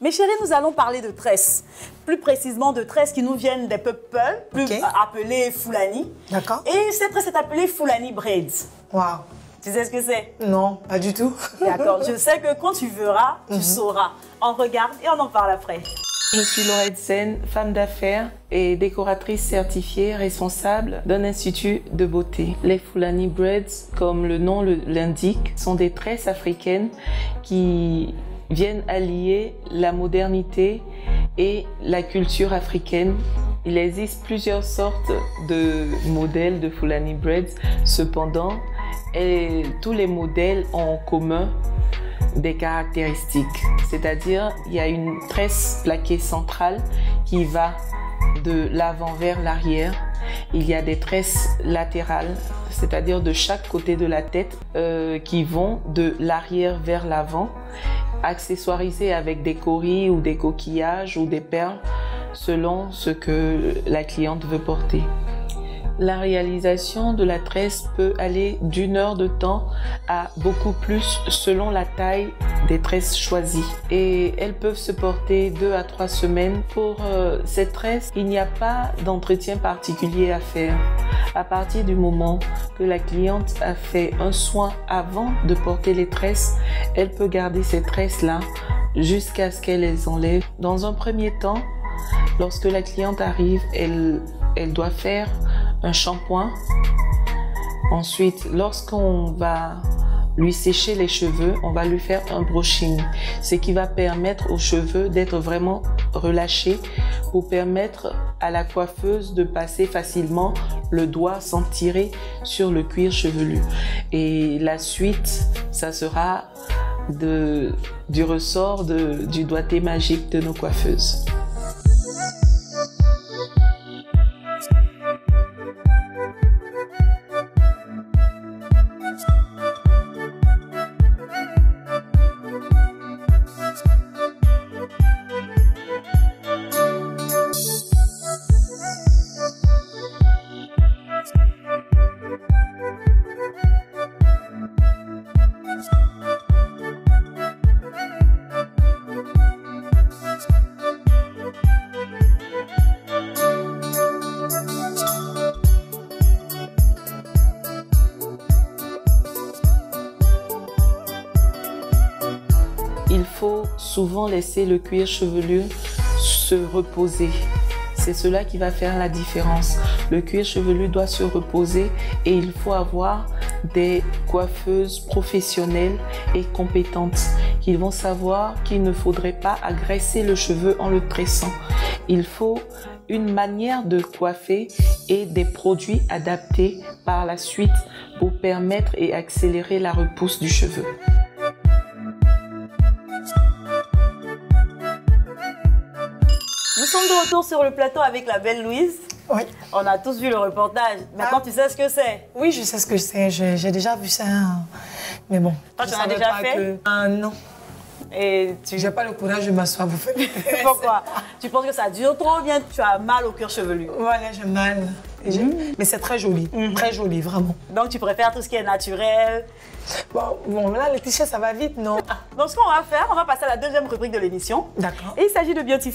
Mes chéris, nous allons parler de tresses. Plus précisément de tresses qui nous viennent des peuples, appelés Fulani. D'accord. Et cette tresse est appelée Fulani Braids. Waouh. Tu sais ce que c'est? Non, pas du tout. D'accord, je sais que quand tu verras, tu sauras. On regarde et on en parle après. Je suis Laurette Sen, femme d'affaires et décoratrice certifiée responsable d'un institut de beauté. Les Fulani Braids, comme le nom l'indique, sont des tresses africaines qui viennent allier la modernité et la culture africaine. Il existe plusieurs sortes de modèles de Fulani Braids. Cependant, tous les modèles ont en commun des caractéristiques. C'est-à-dire, il y a une tresse plaquée centrale qui va de l'avant vers l'arrière. Il y a des tresses latérales, c'est-à-dire de chaque côté de la tête, qui vont de l'arrière vers l'avant, accessoirisées avec des coris ou des coquillages ou des perles, selon ce que la cliente veut porter. La réalisation de la tresse peut aller d'1 heure de temps à beaucoup plus selon la taille des tresses choisies. Et elles peuvent se porter 2 à 3 semaines. Pour cette tresse, il n'y a pas d'entretien particulier à faire. À partir du moment que la cliente a fait un soin avant de porter les tresses, elle peut garder ces tresses-là jusqu'à ce qu'elle les enlève. Dans un premier temps, lorsque la cliente arrive, elle doit faire un shampoing. Ensuite, lorsqu'on va lui sécher les cheveux, on va lui faire un brushing, ce qui va permettre aux cheveux d'être vraiment relâchés pour permettre à la coiffeuse de passer facilement le doigt sans tirer sur le cuir chevelu. Et la suite, ça sera du ressort du doigté magique de nos coiffeuses. Il faut souvent laisser le cuir chevelu se reposer. C'est cela qui va faire la différence. Le cuir chevelu doit se reposer et il faut avoir des coiffeuses professionnelles et compétentes qui vont savoir qu'il ne faudrait pas agresser le cheveu en le tressant. Il faut une manière de coiffer et des produits adaptés par la suite pour permettre et accélérer la repousse du cheveu. Nous sommes de retour sur le plateau avec la belle Louise. Oui. On a tous vu le reportage. Maintenant, tu sais ce que c'est? Oui, je sais ce que c'est. J'ai déjà vu ça. Mais bon. Toi, tu en as déjà fait? Non. Et tu... J'ai pas le courage de m'asseoir pour faire. Pourquoi? Tu penses que ça dure trop ou bien tu as mal au cuir chevelu? Voilà, j'ai mal. Mais c'est très joli. Très joli, vraiment. Donc, tu préfères tout ce qui est naturel? Bon, là, les t-shirts, ça va vite, non? Donc, ce qu'on va faire, on va passer à la deuxième rubrique de l'émission. D'accord. Et il s'agit de Beauty